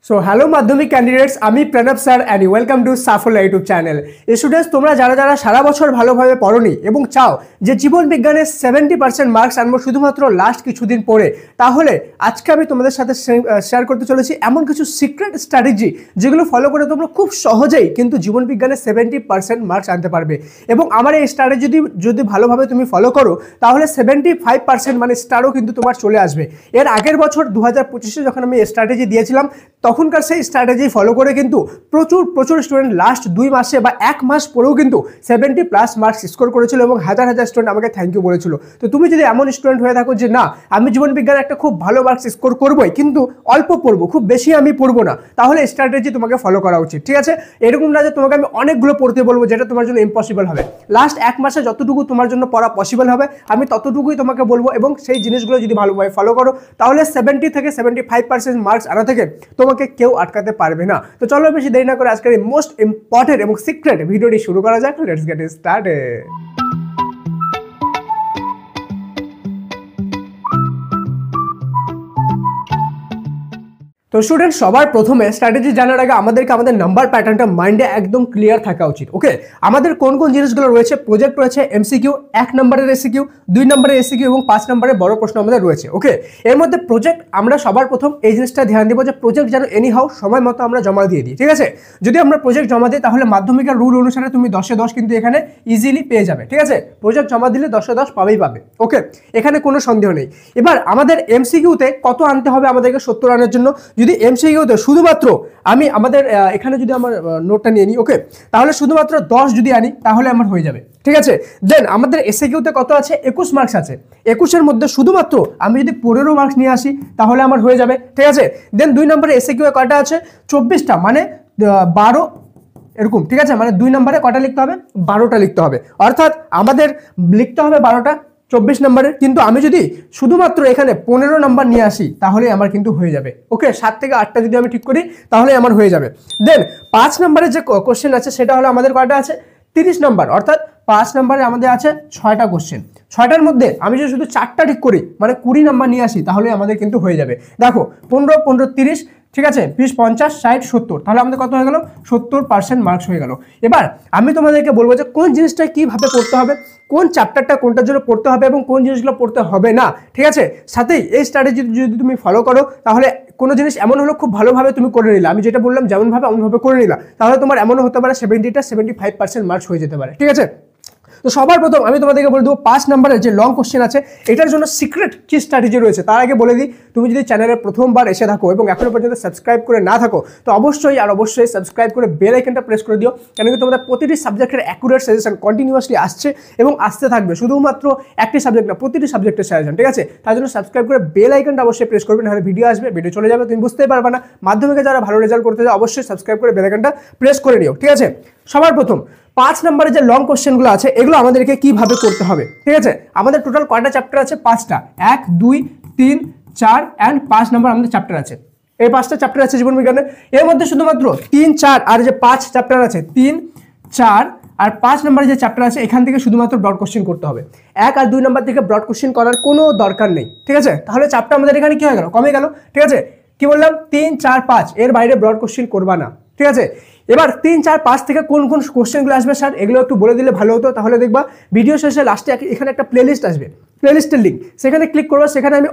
So hello মাধ্যমিক candidates, আমি Pranab sir and welcome to সাফল্য ইউটিউব চ্যানেল। স্টুডেন্টস, তোমরা যারা যারা সারা বছর ভালোভাবে পড়োনি এবং চাও যে জীবন বিজ্ঞানে 70% মার্কস আনবো শুধুমাত্র লাস্ট কিছুদিন পরে, তাহলে আজকে আমি তোমাদের সাথে শেয়ার করতে চলেছি এমন কিছু সিক্রেট স্ট্র্যাটেজি যেগুলো ফলো করে তোমরা খুব সহজেই কিন্তু জীবন বিজ্ঞানে 70% মার্কস আনতে পারবে। এবং আমার এই স্ট্র্যাটেজি যদি ভালোভাবে তুমি ফলো করো তাহলে 75% মানে স্টারও কিন্তু তোমার চলে আসবে। এর আগের বছর 2025-এ যখন আমি স্ট্র্যাটেজি দিয়েছিলাম তখনকার সেই স্ট্র্যাটেজি ফলো করে কিন্তু প্রচুর স্টুডেন্ট লাস্ট 2 মাসে বা 1 মাস পরেও কিন্তু 70+ মার্কস স্কোর করেছিল এবং হাজার হাজার স্টুডেন্ট আমাকে থ্যাংক ইউ বলেছিল। তো তুমি যদি এমন স্টুডেন্ট হয়ে থাকো যে না, আমি জীবন বিজ্ঞানে একটা খুব ভালো মার্কস স্কোর করবোই কিন্তু অল্প পড়বো, খুব বেশি আমি পড়বো না, তাহলে স্ট্র্যাটেজি তোমাকে ফলো করা উচিত। ঠিক আছে, এরকম না যে তোমাকে আমি অনেকগুলো পড়তে বলবো যেটা তোমার জন্য ইম্পসিবল হবে। লাস্ট 1 মাসে যতটুকু তোমার জন্য পড়া পসিবল হবে আমি ততটুকুই তোমাকে বলবো, এবং সেই জিনিসগুলো যদি ভালোভাবে ফলো করো তাহলে 70 থেকে 75% মার্কস আনা থেকে তোমাকে কেউ আটকাতে পারবে না। তো চলো বেশি দেরি না করে আজকের এই মোস্ট ইম্পর্টেন্ট এবং সিক্রেট ভিডিওটি শুরু করা যাক। Let's get started. তো স্টুডেন্ট, সবার প্রথমে স্ট্র্যাটেজি জানার আগে আমাদেরকে আমাদের নাম্বার প্যাটার্নটা মাইন্ডে একদম ক্লিয়ার থাকা উচিত। ওকে, আমাদের কোন কোন জিনিসগুলো রয়েছে? প্রজেক্ট রয়েছে, এমসিকিউ, 1 নম্বরের এসিকিউ, 2 নম্বরের এসিকিউ এবং 5 নম্বরের বড় প্রশ্ন আমাদের রয়েছে। ওকে, এর মধ্যে প্রজেক্ট আমরা সবার প্রথম এই জিনিসটা ধ্যান দিব যে প্রজেক্ট যেন এনি হাউ সময় মতো আমরা জমা দিয়ে দিই। ঠিক আছে, যদি আমরা প্রজেক্ট জমা দিই তাহলে মাধ্যমিকের রুল অনুসারে তুমি 10-এ 10 কিন্তু এখানে ইজিলি পেয়ে যাবে। ঠিক আছে, প্রজেক্ট জমা দিলে 10-এ 10 পাবেই পাবে। ওকে, এখানে কোনো সন্দেহ নেই। এবার আমাদের এমসিকিউতে কত আনতে হবে আমাদেরকে 70 রানের জন্য? যদি এমসিকিউতে শুধুমাত্র আমি আমাদের এখানে যদি আমার নোটটা নিয়ে নিই, ওকে, তাহলে শুধুমাত্র 10 যদি আনি তাহলে আমার হয়ে যাবে। ঠিক আছে, দেন আমাদের এসএকিউতে কত আছে? 21 মার্কস আছে। 21-এর মধ্যে শুধুমাত্র আমি যদি 15 মার্কস নিয়ে আসি তাহলে আমার হয়ে যাবে। ঠিক আছে, দেন 2 নম্বরে এসএকিউ কয়টা আছে? 24টা, মানে 12 এরকম। ঠিক আছে, মানে 2 নম্বরে কটা লিখতে হবে? 12টা লিখতে হবে। অর্থাৎ আমাদের লিখতে হবে 12টা 24 নম্বরের, কিন্তু আমি যদি শুধুমাত্র এখানে 15 নম্বর নিয়ে আসি তাহলে আমার কিন্তু হয়ে যাবে। ওকে, 7 থেকে 8টা যদি আমি ঠিক করি তাহলে আমার হয়ে যাবে। দেন 5 নম্বরের যে কোশ্চেন আছে সেটা হলো আমাদের কয়টা আছে? 30 নম্বর। অর্থাৎ 5 নম্বরে আমাদের আছে 6টা কোশ্চেন। 6টার মধ্যে আমি যদি শুধু 4টা ঠিক করি মানে 20 নম্বর নিয়ে আসি তাহলে আমাদের কিন্তু হয়ে যাবে। দেখো 15 15 30, ঠিক আছে, 20 50 60 70, তাহলে আমাদের কত হয়ে গেল? 70% মার্কস হয়ে গেল। এবার আমি তোমাদেরকে বলবো যে কোন জিনিসটা কিভাবে পড়তে হবে, কোন চ্যাপ্টারটা কোনটার জন্য পড়তে হবে এবং কোন জিনিসগুলো পড়তে হবে না। ঠিক আছে, সাথেই এই স্ট্র্যাটেজি যদি তুমি ফলো করো তাহলে কোনো জিনিস এমন হলো খুব ভালোভাবে তুমি করে নিলা, আমি যেটা বললাম যেমনভাবে অমনভাবে করে নিলা, তাহলে তোমার এমনও হতে পারে 75% মার্কস হয়ে যেতে পারে। ঠিক আছে, তো সবার প্রথম আমি তোমাদেরকে বলে দেবো 5 নম্বরের যে লং কোশ্চেন আছে এটার জন্য সিক্রেট কি স্ট্র্যাটেজি রয়েছে। তার আগে বলে দিই, তুমি যদি চ্যানেলে প্রথমবার এসে থাকো এবং এখনো পর্যন্ত সাবস্ক্রাইব করে না থাকো তো অবশ্যই সাবস্ক্রাইব করে বেল আইকনটা প্রেস করে দিও, কেন কি তোমাদের প্রতিটি সাবজেক্টের অ্যাকুরেট সাজেশন কন্টিনিউয়াসলি আসছে এবং আসতে থাকবে। শুধুমাত্র একটি সাবজেক্ট না, প্রতিটি সাবজেক্টের সাজেশন। ঠিক আছে, তার জন্য সাবস্ক্রাইব করে বেল আইকনটা অবশ্যই প্রেস করবে, নাহলে ভিডিও আসবে, ভিডিও চলে যাবে, তুমি বুঝতেই পারবে না। মাধ্যমিকে যারা ভালো রেজাল্ট করতে চাও অবশ্যই সাবস্ক্রাইব করে বেল আইকনটা প্রেস করে নিও। ঠিক আছে, সবার প্রথম 5 নম্বরের যে লং কোশ্চেনগুলো আছে এগুলো আমাদেরকে কিভাবে করতে হবে। ঠিক আছে, আমাদের টোটাল কয়টা চ্যাপ্টার আছে? 5টা। 1 2 3 4 অ্যান্ড 5 নম্বর আমাদের চ্যাপ্টার আছে। এই 5টা চ্যাপ্টার আছে জীবন বিজ্ঞানে। এর মধ্যে শুধুমাত্র 3 4 আর যে 5 চ্যাপ্টার আছে 3 4 আর 5 নম্বরের যে চ্যাপ্টার আছে এখান থেকে শুধুমাত্র ব্রড কোশ্চেন করতে হবে। 1 আর 2 নম্বর থেকে ব্রড কোশ্চেন করার কোনো দরকার নেই। ঠিক আছে, তাহলে চ্যাপ্টার আমাদের এখানে কি হয়ে গেল? কমে গেল। ঠিক আছে, কি বললাম? 3 4 5 এর বাইরে ব্রড কোশ্চেন করবা না। ঠিক আছে, এবার 3 4 5 থেকে কোন কোন কোশ্চেনগুলো আসবে স্যার এগুলো একটু বলে দিলে ভালো হতো। তাহলে দেখবা ভিডিও শেষে লাস্টে এখানে একটা প্লেলিস্ট আসবে, প্লেলিস্টের লিঙ্ক, সেখানে ক্লিক করবো। সেখানে আমি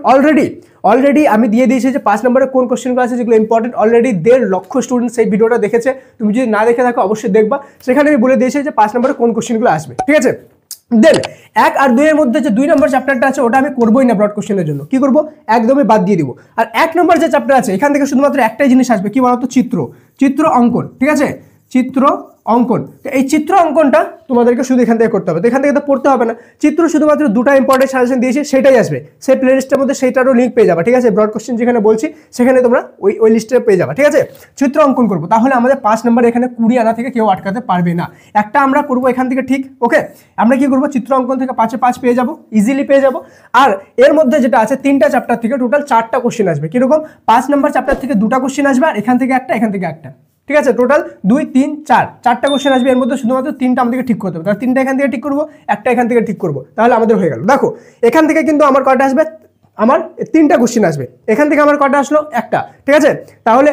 অলরেডি আমি দিয়ে দিয়েছি যে 5 নম্বরে কোন কোশ্চেনগুলো আছে যেগুলো ইম্পর্টেন্ট। অলরেডি 1.5 লক্ষ স্টুডেন্ট সেই ভিডিওটা দেখেছে, তুমি যদি না দেখে থাকো অবশ্যই দেখবা। সেখানে আমি বলে দিয়েছি যে 5 নম্বরে কোন কোশ্চেনগুলো আসবে। ঠিক আছে, দেন 1 আর 2 এর মধ্যে যে 2 নম্বর চ্যাপ্টারটা আছে ওটা আমি করবোই না ব্রড কোশ্চেনের জন্য। কি করবো? একদমই বাদ দিয়ে দিব। আর 1 নম্বর যে চ্যাপ্টার আছে এখান থেকে শুধুমাত্র একটাই জিনিস আসবে, কি বলতো? চিত্র অঙ্কন। ঠিক আছে, চিত্র অঙ্কন। তো এই চিত্র অঙ্কনটা তোমাদেরকে শুধু এখান থেকে করতে হবে, তো এখান থেকে তো পড়তে হবে না। চিত্র শুধুমাত্র 2টা ইম্পর্টেন্ট সাজেশন দিয়েছি, সেটাই আসবে সেই প্লেলিস্টের মধ্যে, সেইটারও লিঙ্ক পেয়ে যাবে। ঠিক আছে, ব্রড কোশ্চেন যেখানে বলছি সেখানে তোমরা ওই লিস্টে পেয়ে যাবে। ঠিক আছে, চিত্র অঙ্কন করবো, তাহলে আমাদের 5 নম্বর এখানে 20 আনা থেকে কেউ আটকাতে পারবে না। একটা আমরা করবো এখান থেকে, ঠিক। ওকে, আমরা কি করবো? চিত্র অঙ্কন থেকে 5-এ 5 পেয়ে যাবো, ইজিলি পেয়ে যাবো। আর এর মধ্যে যেটা আছে 3টা চ্যাপ্টার থেকে টোটাল 4টা কোশ্চেন আসবে। কিরকম? 5 নম্বর চ্যাপ্টার থেকে 2টা কোশ্চেন আসবে আর এখান থেকে একটা, এখান থেকে একটা। ঠিক আছে, টোটাল 2 3 4 4টা কোশ্চেন আসবে। এর মধ্যে শুধুমাত্র 3টা আমাদেরকে ঠিক করতে হবে, তাহলে 3টা এখান থেকে ঠিক করবো, একটা এখান থেকে ঠিক করবো, তাহলে আমাদের হয়ে গেল। দেখো এখান থেকে কিন্তু আমার কয়টা আসবে? আমার 3টা কোশ্চেন আসবে, এখান থেকে আমার কটা আসলো? একটা, ঠিক আছে। তাহলে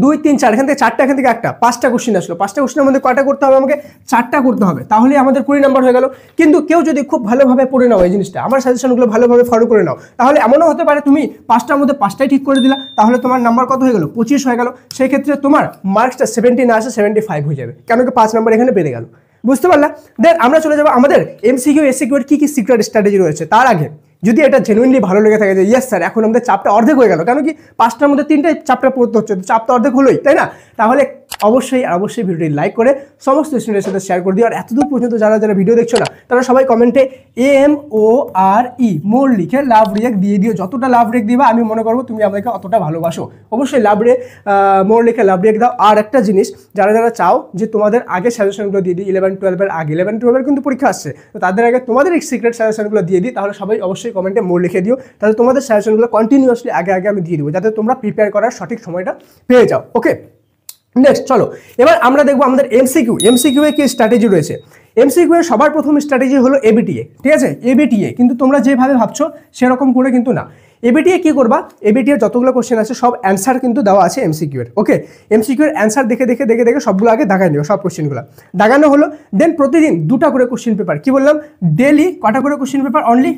2 3 4, এখান থেকে 4টা, এখান থেকে একটা, 5টা কোশ্চেন আসলো। 5টা কোশ্চেনের মধ্যে কটা করতে হবে? আমাকে 4টা করতে হবে, তাহলে আমাদের 20 নাম্বার হয়ে গেল। কিন্তু কেউ যদি খুব ভালোভাবে পড়ে নাও এই জিনিসটা, আমার সাজেশনগুলো ভালোভাবে ফলো করে নাও, তাহলে এমনও হতে পারে তুমি 5টার মধ্যে 5টাই ঠিক করে দিলা, তাহলে তোমার নাম্বার কত হয়ে গেল? 25 হয়ে গেল। সেই ক্ষেত্রে তোমার মার্কসটা 70 না আসে 75 হয়ে যাবে, কেন কি 5 নাম্বার এখানে বেড়ে গেল। বুঝতে পারলা? দেন আমরা চলে যাবো আমাদের এমসিকিউ এসিকিউ এর কি কি সিক্রেট স্ট্র্যাটেজি রয়েছে। তার আগে যদি এটা জেনুইনলি ভালো লেগে থাকে যে ইয়েস স্যার এখন আমাদের চাপটা অর্ধেক হয়ে গেল, কেন কি 5টার মধ্যে 3টাই চাপটা পড়তে হচ্ছে, চাপ তো অর্ধেক হলোই, তাই না? তাহলে অবশ্যই ভিডিওটি লাইক করে সমস্ত স্টুডেন্টের সাথে শেয়ার করে দিও। আর এতদূর পর্যন্ত যারা ভিডিও দেখছো না, তারা সবাই কমেন্টে AMORE মোর লিখে লাভ রিয়েক্ট দিয়ে দিও। যতটা লাভ রিয়েক্ট দিবা আমি মনে করবো তুমি আমাকে অতটা ভালোবাসো। অবশ্যই মোর লিখে লাভ রিয়েক্ট দাও। আর একটা জিনিস, যারা চাও যে তোমাদের আগে সাজেশনগুলো দিয়ে দিই 11 12-এর আগে, 11 12-এর কিন্তু পরীক্ষা আসছে, তো তাদের আগে তোমাদের এই সিক্রেট সাজেশনগুলো দিয়ে দিই, তাহলে সবাই অবশ্যই কমেন্টে মোর লিখে দিও, তাহলে তোমাদের সাজেশনগুলো কন্টিনিউয়াসলি আগে আমি দিয়ে দেবো, যাতে তোমরা প্রিপেয়ার করার সঠিক সময়টা পেয়ে যাও। ওকে, নেক্সট চলো এবার আমরা দেখবো আমাদের এমসিকিউ এ কি স্ট্র্যাটেজি রয়েছে। এমসিকিউ এর সবার প্রথম স্ট্র্যাটেজি হলো এবিটিএ, ঠিক আছে? এবিটিএ কিন্তু তোমরা যেভাবে ভাবছো সেরকম করে কিন্তু না। এবিটিএ কি করবা? এবিটিএ যতগুলো কোশ্চেন আছে সব অ্যান্সার কিন্তু দেওয়া আছে এমসিকিউ এর। ওকে, এমসিকিউ এর অ্যান্সার দেখে সবগুলো আগে দাগাই নিও, সব কোশ্চেনগুলো দাগানো হলো। দেন প্রতিদিন 2টা করে কোশ্চেন পেপার, কি বললাম? ডেলি কটা করে কোশ্চেন পেপার? অনলি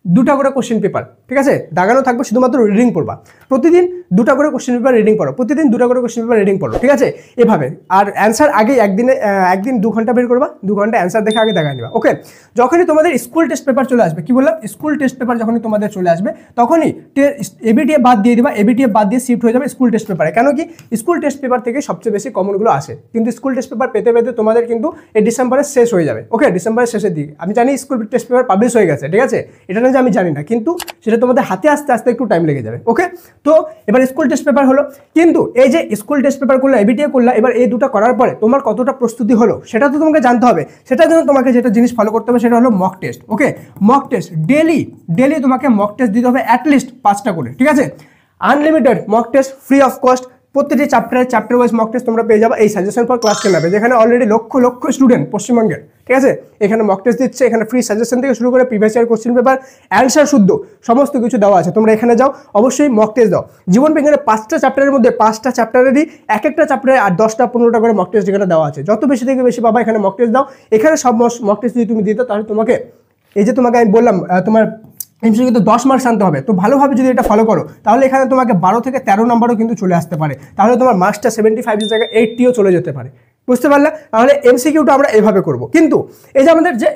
2টা করে কোশ্চেন পেপার, ঠিক আছে? দাগানো থাকবে, শুধুমাত্র রিডিং পড়বা। প্রতিদিন 2টা করে কোশ্চেন পেপার রিডিং পড়ো, প্রতিদিন 2টা করে কোশ্চেন পেপার রিডিং পড়ো, ঠিক আছে? এভাবে। আর অ্যান্সার আগে একদিন 2 ঘন্টা বের করবা, 2 ঘন্টা অ্যান্সার দেখে আগে দাগাই নিবা। ওকে, যখনই তোমাদের স্কুল টেস্ট পেপার চলে আসবে, কি বললাম? স্কুল টেস্ট পেপার যখনই তোমাদের চলে আসবে তখনই এবিটিএ বাদ দিয়ে দিবা, এবিটিএ বাদ দিয়ে শিফট হয়ে যাবে স্কুল টেস্ট পেপারে। কেন কি স্কুল টেস্ট পেপার থেকে সবচেয়ে বেশি কমনগুলো আসে, কিন্তু স্কুল টেস্ট পেপার পেতে তোমাদের কিন্তু এই ডিসেম্বরের শেষ হয়ে যাবে। ওকে, ডিসেম্বরের শেষের দিকে। আমি জানি স্কুল টেস্ট পেপার পাবলিশ হয়ে গেছে, ঠিক আছে? এটা না যে আমি জানি না, কিন্তু সেটা তোমাদের হাতে আস্তে একটু টাইম লেগে যাবে। ওকে, তো এবার স্কুল টেস্ট পেপার হলো, কিন্তু এই যে স্কুল টেস্ট পেপার করলে, এবিটিএ করলে, এবার এই 2টা করার পরে তোমার কতটা প্রস্তুতি হলো সেটা তো তোমাকে জানতে হবে। সেটার জন্য তোমাকে যেটা জিনিস ফলো করতে হবে সেটা হলো মক টেস্ট। ওকে, মক টেস্ট ডেলি তোমাকে মক টেস্ট দিতে হবে অ্যাটলিস্ট 5টা করে, ঠিক আছে? Unlimited mock test, free of cost. প্রত্যেকটি চ্যাপ্টার ওয়াইজ মক টেস্ট তোমরা পেয়ে যাবে এই সাজেশন ফর ক্লাস 10 অ্যাপে, যেখানে অলরেডি লক্ষ স্টুডেন্ট পশ্চিমবঙ্গের, ঠিক আছে? এখানে মক টেস্ট দিচ্ছে, এখানে ফ্রি সাজেশন থেকে শুরু করে previous year question paper, answer শুদ্ধ সমস্ত কিছু দেওয়া আছে। তোমরা এখানে যাও, অবশ্যই মক টেস্ট দাও। জীবন বিজ্ঞানের 5টা চ্যাপ্টারের মধ্যে 5টা চ্যাপ্টারেরই একটা চ্যাপ্টারে আর 10টা 15টা করে মক টেস্ট এখানে দেওয়া আছে। যত বেশি থেকে বেশি পাবা এখানে মক টেস্ট দাও। এখানে সব মক টেস্ট যদি তুমি দিতে, তাহলে তোমাকে এই যে তোমাকে আমি বললাম তোমার এমসিকিউ কিন্তু 10 মার্কস আনতে হবে, তো ভালোভাবে যদি এটা ফলো করো তাহলে এখানে তোমাকে 12 থেকে 13 নাম্বারও কিন্তু চলে আসতে পারে, তাহলে তোমার মার্কসটা 75 এর জায়গায় 80ও চলে যেতে পারে। বুঝতে পারলে? তাহলে এমসিকিউটা আমরা এভাবে করব। কিন্তু এই যে আমাদের যে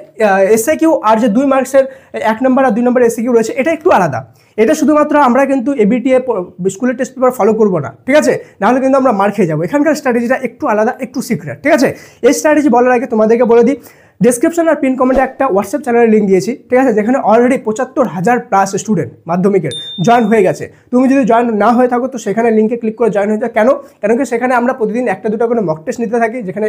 এসএকিউ আর যে 2 মার্কসের 1 নাম্বার আর 2 নাম্বার এসএকিউ রয়েছে, এটা একটু আলাদা। এটা শুধুমাত্র আমরা কিন্তু এবিটিএ স্কুলের টেস্ট পেপার ফলো করবো না, ঠিক আছে? নাহলে কিন্তু আমরা মার খেয়ে যাবো। এখানকার স্ট্র্যাটেজিটা একটু আলাদা, একটু সিক্রেট, ঠিক আছে? এই স্ট্র্যাটেজি বলার আগে তোমাদেরকে বলে দিই, ডেসক্রিপশন আর পিন কমেন্টে একটা হোয়াটসঅ্যাপ চ্যানেলের লিঙ্ক দিয়েছি, ঠিক আছে? যেখানে অলরেডি 75,000+ স্টুডেন্ট মাধ্যমিকের জয়েন হয়ে গেছে। তুমি যদি জয়েন না হয়ে থাকো তো সেখানে লিঙ্কে ক্লিক করে জয়েন হয়ে যাও। কেন কি সেখানে আমরা প্রতিদিন 1-2টা করে মক টেস্ট নিতে থাকি, যেখানে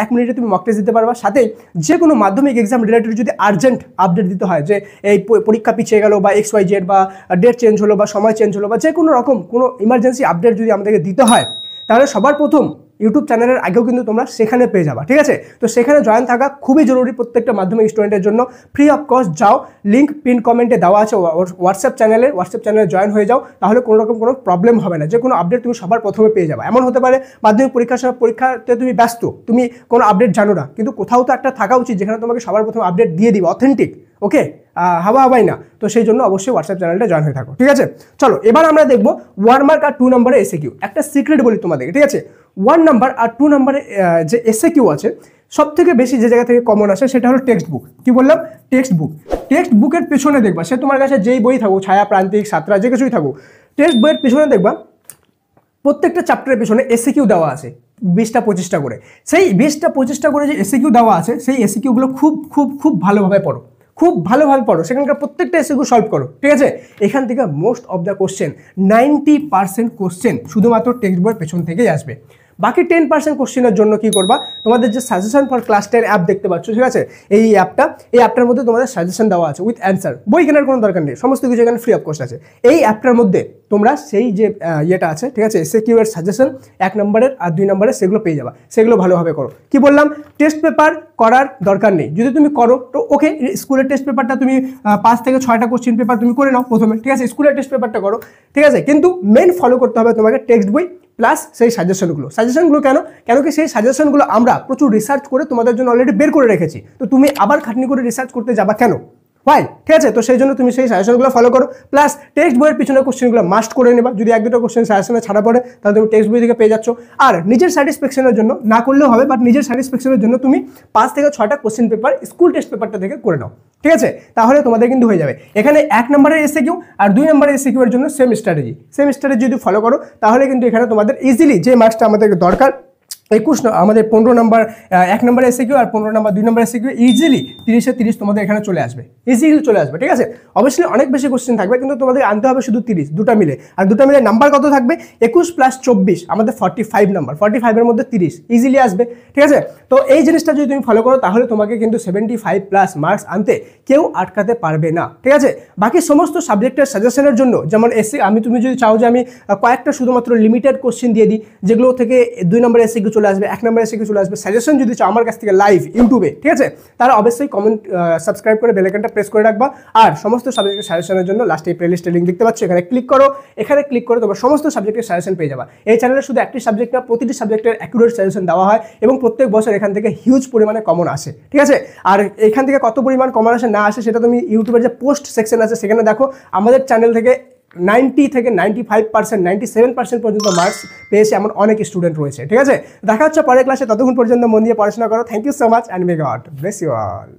1 মিনিটে তুমি মক টেস্ট দিতে পারবা। সাথেই যে কোনো মাধ্যমিক এক্সাম রিলেটেড যদি আর্জেন্ট আপডেট দিতে হয়, যে এই পরীক্ষা পিছিয়ে গেল বা XYZ বা ডেট চেঞ্জ হলো বা সময় চেঞ্জ হলো বা যে কোনো রকম কোনো ইমার্জেন্সি আপডেট যদি আমাদেরকে দিতে হয়, তাহলে সবার প্রথম ইউটিউব চ্যানেলের আগেও কিন্তু তোমরা সেখানে পেয়ে যাবা, ঠিক আছে? তো সেখানে জয়েন থাকা খুবই জরুরি প্রত্যেকটা মাধ্যমিক স্টুডেন্টের জন্য। ফ্রি অফ কস্ট যাও, লিঙ্ক পিন কমেন্টে দেওয়া আছে হোয়াটসঅ্যাপ চ্যানেলে জয়েন হয়ে যাও, তাহলে কোনো রকম কোনো প্রবলেম হবে না। যে কোনো আপডেট তুমি সবার প্রথমে পেয়ে যাবে। এমন হতে পারে মাধ্যমিক পরীক্ষাতে তুমি ব্যস্ত, তুমি কোনো আপডেট জানো না, কিন্তু কোথাও তো একটা থাকা উচিত যেখানে তোমাকে সবার প্রথমে আপডেট দিয়ে দিবে, অথেন্টিক। ওকে, হাওয়াই না। তো সেই জন্য অবশ্যই হোয়াটসঅ্যাপ চ্যানেলটা জয়েন হয়ে থাকো, ঠিক আছে? চলো এবার আমরা দেখবো 1 মার্ক আর 2 নম্বরের এসএকিউ। একটা সিক্রেট বলি তোমাদেরকে, ঠিক আছে? 1 নাম্বার আর 2 নাম্বারে যে এসএকিউ আছে, সব থেকে বেশি যে জায়গা থেকে কমন আসে সেটা হলো টেক্সট বুক। কি বললাম? টেক্সট বুকের পেছনে দেখবা, সে তোমার কাছে যেই বই থাকুক, ছায়া, প্রান্তিক, সাতরা, যে কিছুই থাকুক, টেক্সট বইয়ের পেছনে দেখবা প্রত্যেকটা চ্যাপ্টারের পেছনে এসএকিউ দেওয়া আছে 20টা 25টা করে। সেই 20টা 25টা করে যে এসএকিউ দেওয়া আছে, সেই এসএকিউগুলো খুব ভালোভাবে পড়ো, সেখানকার প্রত্যেকটা এসএকিউ সলভ করো, ঠিক আছে? এখান থেকে most of the question 90% question শুধুমাত্র টেক্সট বইয়ের পেছন থেকেই আসবে। বাকি 10% কোশ্চেনের জন্য কি করবা, তোমাদের যে সাজেশন ফর ক্লাস 10 অ্যাপ দেখতে পাচ্ছ, ঠিক আছে, এই অ্যাপটার মধ্যে তোমাদের সাজেশন দেওয়া আছে উইথ অ্যান্সার, বই কেনার কোনো দরকার নেই, সমস্ত কিছু এখানে ফ্রি অফ কস্ট আছে। এই অ্যাপটার মধ্যে তোমরা সেই যে ইয়েটা আছে, ঠিক আছে, এসএকিউ এর সাজেশন 1 নম্বরের আর 2 নম্বরের সেগুলো পেয়ে যাবা, সেগুলো ভালোভাবে করো। কি বললাম, টেস্ট পেপার করার দরকার নেই, যদি তুমি করো তো ওকে, স্কুলের টেস্ট পেপারটা তুমি 5 থেকে 6টা কোশ্চেন পেপার তুমি করে নাও প্রথমে, ঠিক আছে, স্কুলের টেস্ট পেপারটা করো, ঠিক আছে, কিন্তু মেন ফলো করতে হবে তোমাকে টেক্সট বই প্লাস সেই সাজেশনগুলো কেন কি সেই সাজেশনগুলো আমরা প্রচুর রিসার্চ করে তোমাদের জন্য অলরেডি বের করে রেখেছি, তো তুমি আবার খাটনি করে রিসার্চ করতে যাবা কেন, হয়, ঠিক আছে, তো সেই জন্য তুমি সেই সাজেশনগুলো ফলো করো, প্লাস টেক্সট বইয়ের পিছনে কোশ্চেনগুলো মাস্ট করে নেবা, যদি 1-2টা কোশ্চেন সাজেশনে ছাড়া পড়ে তাহলে তুমি টেক্সট বই থেকে পেয়ে যাচ্ছ। আর নিজের স্যাটিসফ্যাকশনের জন্য না করলেও হবে, বাট নিজের স্যাটিসফ্যাকশনের জন্য তুমি 5 থেকে 6টা কোশ্চেন পেপার স্কুল টেস্ট পেপারটা থেকে করে নাও, ঠিক আছে, তাহলে তোমাদের কিন্তু হয়ে যাবে। এখানে 1 নম্বরের এসএকিউ আর 2 নম্বরের এসএকিউ এর জন্য সেম স্ট্র্যাটেজি যদি ফলো করো তাহলে কিন্তু এখানে তোমাদের ইজিলি যে মার্কসটা আমাদের দরকার 21 আমাদের 15 নম্বর 1 নম্বর এসএকিউ আর 15 নম্বর 2 নম্বর এসএকিউ ইজিলি 30-এ 30 তোমাদের এখানে চলে আসবে, ইজিলি চলে আসবে, ঠিক আছে। অবশ্যই অনেক বেশি কোশ্চেন থাকবে, কিন্তু তোমাদের আনতে হবে শুধু 30, দুটা মিলে, আর দুটা মিলে নাম্বার কত থাকবে, 21 + 24 আমাদের 45 নাম্বার, 45 এর মধ্যে 30 ইজিলি আসবে, ঠিক আছে। তো এই জিনিসটা যদি তুমি ফলো করো তাহলে তোমাকে কিন্তু 75+ মার্কস আনতে কেউ আটকাতে পারবে না, ঠিক আছে। বাকি সমস্ত সাবজেক্টের সাজেশনের জন্য যেমন তুমি যদি চাও যে আমি কয়েকটা শুধুমাত্র লিমিটেড কোশ্চেন দিয়ে দিই যেগুলো থেকে 2 নম্বর এসএকিউ চলে আসবে, 1 নম্বর এসএকিউ চলে আসবে, সাজেশন যদি চাও আমার কাছ থেকে লাইভ ইউটিউবে, ঠিক আছে, তারা অবশ্যই কমেন্ট সাবস্ক্রাইব করে বেল আইকনটা প্রেস করে রাখবা। আর সমস্ত সাবজেক্টের সাজেশনের জন্য লাস্টে এই প্লেলিস্টের লিঙ্ক দেখতে পাচ্ছ, এখানে ক্লিক করো, এখানে ক্লিক করে তোমরা সমস্ত সাবজেক্টের সাজেশন পেয়ে যাবা। এই চ্যানেলে শুধু একটি সাবজেক্ট না, প্রতিটি সাবজেক্টের অ্যাকুরেট সাজেশন দেওয়া হয় এবং প্রত্যেক বছর এখান থেকে হিউজ পরিমাণে কমন আসে, ঠিক আছে। আর এখান থেকে কত পরিমাণ কমন আসে না আসে সেটা তুমি ইউটিউবের যে পোস্ট সেকশন আছে সেখানে দেখো। আমাদের চ্যানেল থেকে 90 থেকে 95%, 97% পর্যন্ত মার্কস পেয়েছে এমন অনেক স্টুডেন্ট রয়েছে, ঠিক আছে। দেখা হচ্ছে পরের ক্লাসে, ততক্ষণ পর্যন্ত মন দিয়ে পড়াশোনা করো। Thank you so much and may God bless you all.